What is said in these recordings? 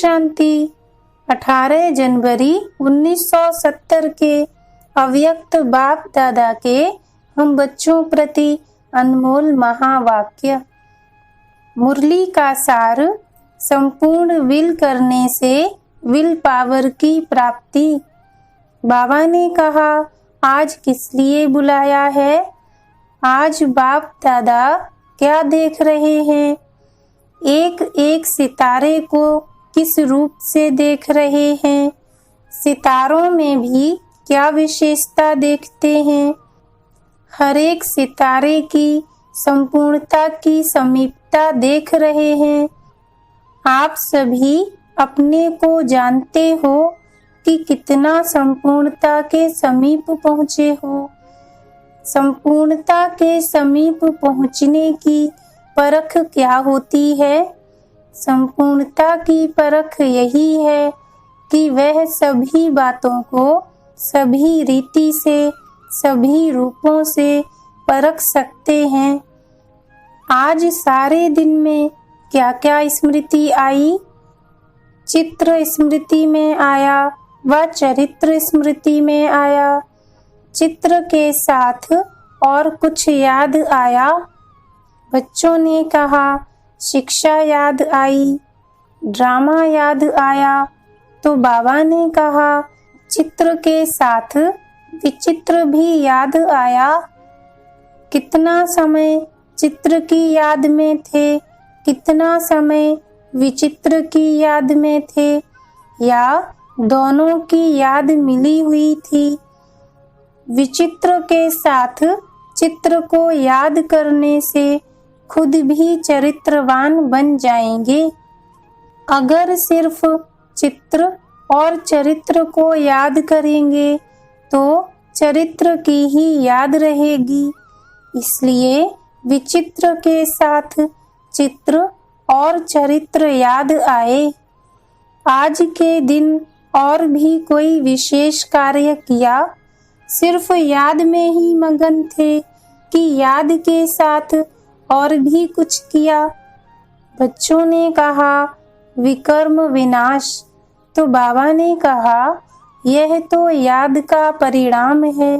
शांति। 18 जनवरी 1970 के अव्यक्त बाप दादा के हम बच्चों प्रति अनमोल महावाक्य। मुरली का सार, संपूर्ण विल करने से विल पावर की प्राप्ति। बाबा ने कहा, आज किस लिए बुलाया है? आज बाप दादा क्या देख रहे हैं? एक एक सितारे को किस रूप से देख रहे हैं? सितारों में भी क्या विशेषता देखते हैं? हर एक सितारे की संपूर्णता की समीपता देख रहे हैं। आप सभी अपने को जानते हो कि कितना संपूर्णता के समीप पहुँचे हो। संपूर्णता के समीप पहुँचने की परख क्या होती है? संपूर्णता की परख यही है कि वह सभी बातों को सभी रीति से, सभी रूपों से परख सकते हैं। आज सारे दिन में क्या क्या स्मृति आई? चित्र स्मृति में आया व चरित्र स्मृति में आया। चित्र के साथ और कुछ याद आया? बच्चों ने कहा, शिक्षा याद आई, ड्रामा याद आया। तो बाबा ने कहा, चित्र के साथ विचित्र भी याद आया। कितना समय चित्र की याद में थे, कितना समय विचित्र की याद में थे, या दोनों की याद मिली हुई थी? विचित्र के साथ चित्र को याद करने से खुद भी चरित्रवान बन जाएंगे। अगर सिर्फ चित्र और चरित्र को याद करेंगे तो चरित्र की ही याद रहेगी। इसलिए विचित्र के साथ चित्र और चरित्र याद आए। आज के दिन और भी कोई विशेष कार्य किया? सिर्फ याद में ही मगन थे कि याद के साथ और भी कुछ किया? बच्चों ने कहा, विकर्म विनाश। तो बाबा ने कहा, यह तो याद का परिणाम है।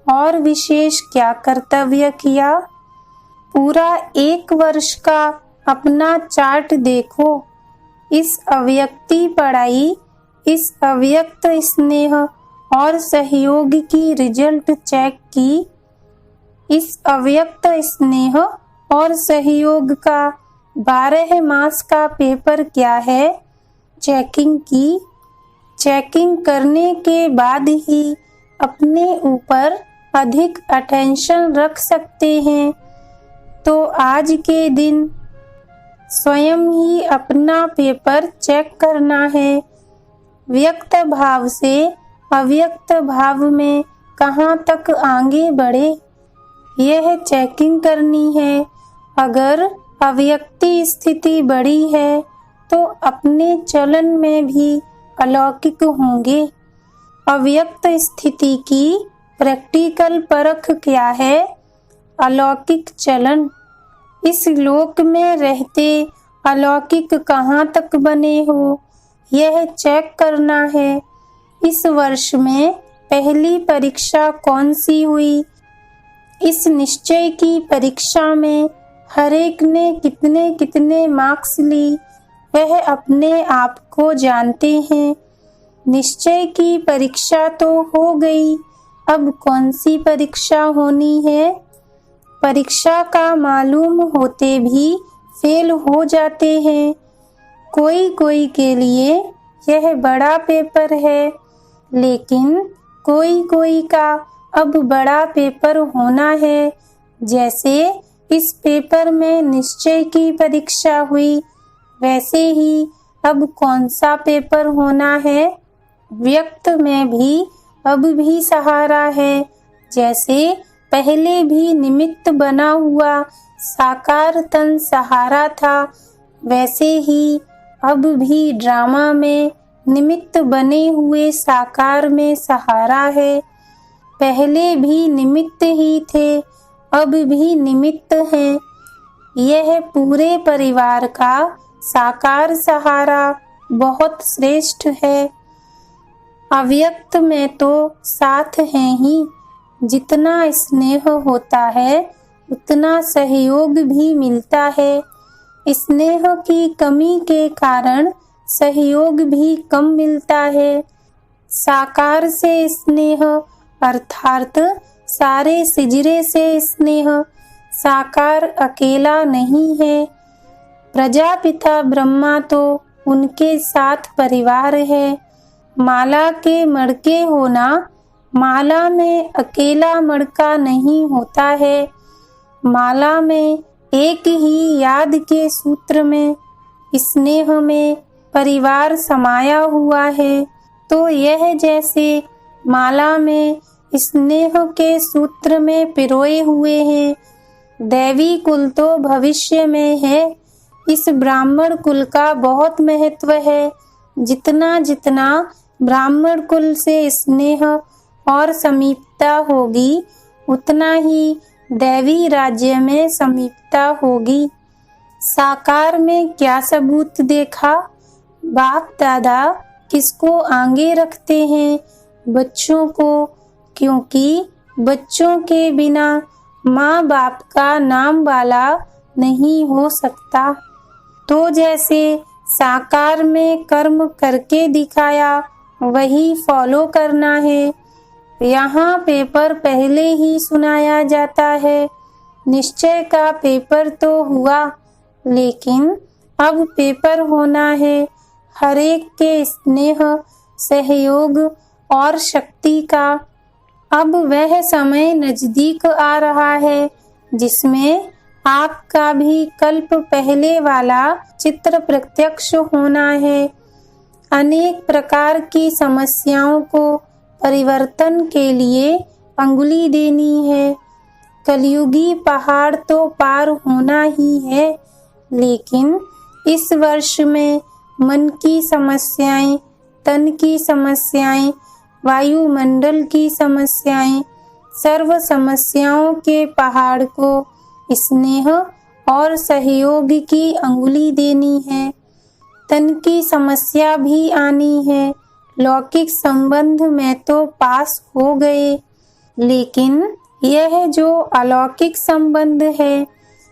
और विशेष क्या कर्तव्य किया? पूरा 1 वर्ष का अपना चार्ट देखो। इस अव्यक्ति पढ़ाई, इस अव्यक्त स्नेह और सहयोग की रिजल्ट चेक की। इस अव्यक्त स्नेह और सहयोग का 12 मास का पेपर क्या है? चेकिंग की। चेकिंग करने के बाद ही अपने ऊपर अधिक अटेंशन रख सकते हैं। तो आज के दिन स्वयं ही अपना पेपर चेक करना है। व्यक्त भाव से अव्यक्त भाव में कहाँ तक आगे बढ़े, यह चेकिंग करनी है। अगर अव्यक्ति स्थिति बड़ी है तो अपने चलन में भी अलौकिक होंगे। अव्यक्त स्थिति की प्रैक्टिकल परख क्या है? अलौकिक चलन। इस लोक में रहते अलौकिक कहाँ तक बने हो, यह चेक करना है। इस वर्ष में पहली परीक्षा कौन सी हुई? इस निश्चय की परीक्षा में हर एक ने कितने कितने मार्क्स ली, वह अपने आप को जानते हैं। निश्चय की परीक्षा तो हो गई, अब कौन सी परीक्षा होनी है? परीक्षा का मालूम होते भी फेल हो जाते हैं। कोई कोई के लिए यह बड़ा पेपर है, लेकिन कोई कोई का अब बड़ा पेपर होना है। जैसे इस पेपर में निश्चय की परीक्षा हुई, वैसे ही अब कौन सा पेपर होना है? व्यक्त में भी अब भी सहारा है। जैसे पहले भी निमित्त बना हुआ साकार तन सहारा था, वैसे ही अब भी ड्रामा में निमित्त बने हुए साकार में सहारा है। पहले भी निमित्त ही थे, अब भी निमित्त हैं। यह पूरे परिवार का साकार सहारा बहुत श्रेष्ठ है। अव्यक्त में तो साथ है ही, जितना स्नेह होता है उतना सहयोग भी मिलता है। स्नेह की कमी के कारण सहयोग भी कम मिलता है। साकार से स्नेह अर्थात सारे सिजरे से स्नेह, साकार अकेला नहीं है। प्रजापिता ब्रह्मा तो उनके साथ परिवार है। माला के मड़के होना, माला में अकेला मड़का नहीं होता है। माला में एक ही याद के सूत्र में, स्नेह में परिवार समाया हुआ है। तो यह जैसे माला में स्नेह के सूत्र में पिरोए हुए हैं। दैवी कुल तो भविष्य में है। इस ब्राह्मण कुल का बहुत महत्व है। जितना जितना ब्राह्मण कुल से स्नेह और समीपता होगी, उतना ही दैवी राज्य में समीपता होगी। साकार में क्या सबूत देखा? बाप दादा किसको आगे रखते हैं? बच्चों को, क्योंकि बच्चों के बिना माँ बाप का नाम वाला नहीं हो सकता। तो जैसे साकार में कर्म करके दिखाया, वही फॉलो करना है। यहाँ पेपर पहले ही सुनाया जाता है। निश्चय का पेपर तो हुआ, लेकिन अब पेपर होना है हर एक के स्नेह, सहयोग और शक्ति का। अब वह समय नजदीक आ रहा है जिसमें आपका भी कल्प पहले वाला चित्र प्रत्यक्ष होना है। अनेक प्रकार की समस्याओं को परिवर्तन के लिए अंगुली देनी है। कलयुगी पहाड़ तो पार होना ही है, लेकिन इस वर्ष में मन की समस्याएं, तन की समस्याएं, वायुमंडल की समस्याएं, सर्व समस्याओं के पहाड़ को स्नेह और सहयोग की अंगुली देनी है। तन की समस्या भी आनी है। लौकिक संबंध में तो पास हो गए, लेकिन यह जो अलौकिक संबंध है,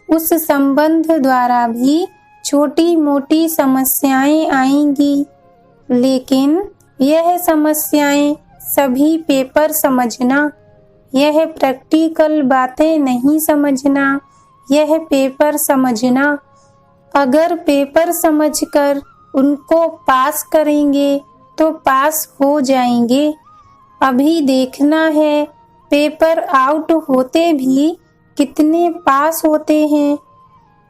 उस संबंध द्वारा भी छोटी मोटी समस्याएं आएंगी। लेकिन यह समस्याएं सभी पेपर समझना, यह प्रैक्टिकल बातें नहीं समझना, यह पेपर समझना। अगर पेपर समझकर उनको पास करेंगे तो पास हो जाएंगे। अभी देखना है पेपर आउट होते भी कितने पास होते हैं।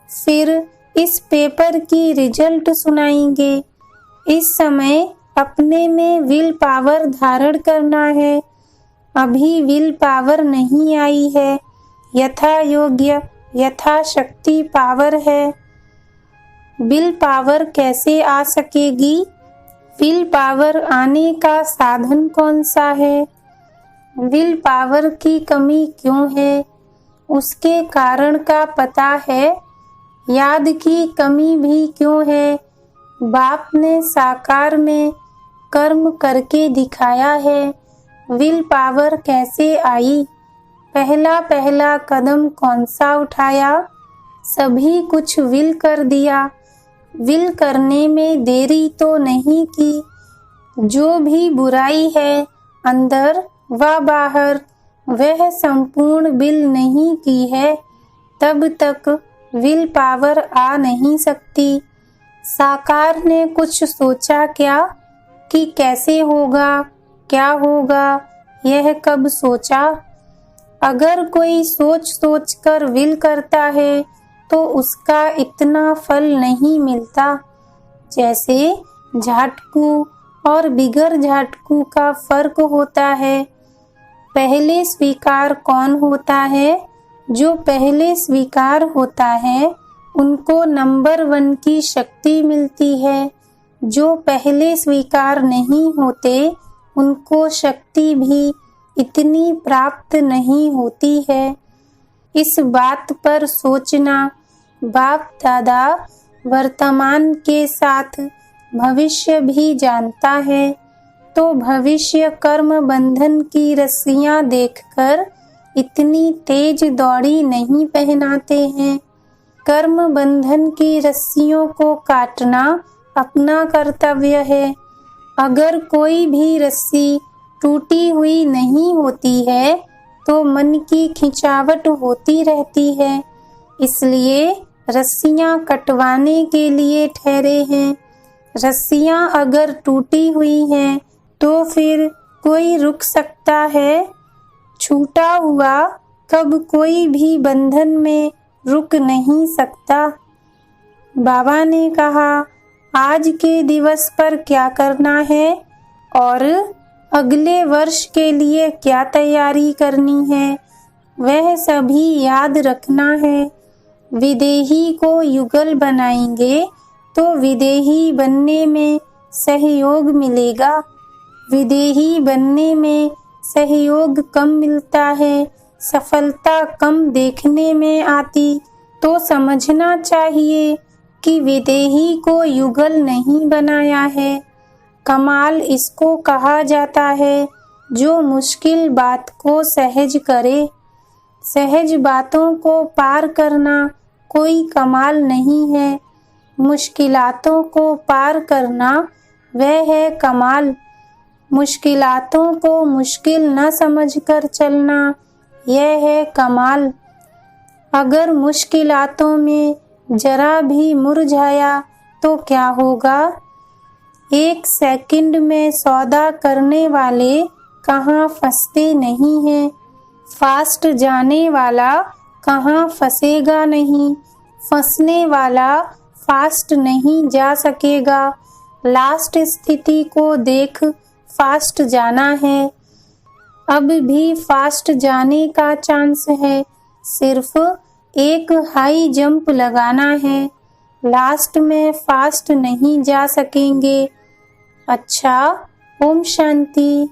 फिर इस पेपर की रिजल्ट सुनाएंगे। इस समय अपने में विल पावर धारण करना है। अभी विल पावर नहीं आई है, यथा योग्य यथा शक्ति पावर है। विल पावर कैसे आ सकेगी? विल पावर आने का साधन कौन सा है? विल पावर की कमी क्यों है? उसके कारण का पता है। याद की कमी भी क्यों है? बाप ने साकार में कर्म करके दिखाया है। विल पावर कैसे आई? पहला पहला कदम कौन सा उठाया? सभी कुछ विल कर दिया। विल करने में देरी तो नहीं की। जो भी बुराई है अंदर व बाहर, वह संपूर्ण विल नहीं की है, तब तक विल पावर आ नहीं सकती। साकार ने कुछ सोचा क्या कि कैसे होगा, क्या होगा? यह कब सोचा? अगर कोई सोच सोच कर विल करता है तो उसका इतना फल नहीं मिलता। जैसे झाटकू और बिगर झाटकू का फर्क होता है। पहले स्वीकार कौन होता है? जो पहले स्वीकार होता है उनको नंबर 1 की शक्ति मिलती है। जो पहले स्वीकार नहीं होते उनको शक्ति भी इतनी प्राप्त नहीं होती है। इस बात पर सोचना। बाप दादा वर्तमान के साथ भविष्य भी जानता है, तो भविष्य कर्म बंधन की रस्सियां देखकर इतनी तेज दौड़ी नहीं पहनाते हैं। कर्म बंधन की रस्सियों को काटना अपना कर्तव्य है। अगर कोई भी रस्सी टूटी हुई नहीं होती है तो मन की खिंचावट होती रहती है, इसलिए रस्सियां कटवाने के लिए ठहरे हैं। रस्सियां अगर टूटी हुई हैं तो फिर कोई रुक सकता है? छूटा हुआ कब कोई भी बंधन में रुक नहीं सकता। बाबा ने कहा, आज के दिवस पर क्या करना है और अगले वर्ष के लिए क्या तैयारी करनी है, वह सभी याद रखना है। विदेही को युगल बनाएंगे तो विदेही बनने में सहयोग मिलेगा। विदेही बनने में सहयोग कम मिलता है, सफलता कम देखने में आती, तो समझना चाहिए कि विदेही को युगल नहीं बनाया है। कमाल इसको कहा जाता है जो मुश्किल बात को सहज करे। सहज बातों को पार करना कोई कमाल नहीं है, मुश्किलातों को पार करना वह है कमाल। मुश्किलातों को मुश्किल न समझकर चलना यह है कमाल। अगर मुश्किलातों में जरा भी मुरझाया तो क्या होगा? 1 सेकंड में सौदा करने वाले कहाँ फंसते नहीं हैं। फास्ट जाने वाला कहाँ फंसेगा नहीं, फंसने वाला फास्ट नहीं जा सकेगा। लास्ट स्थिति को देख फास्ट जाना है। अब भी फास्ट जाने का चांस है, सिर्फ एक हाई जंप लगाना है। लास्ट में फास्ट नहीं जा सकेंगे। अच्छा, ओम शांति।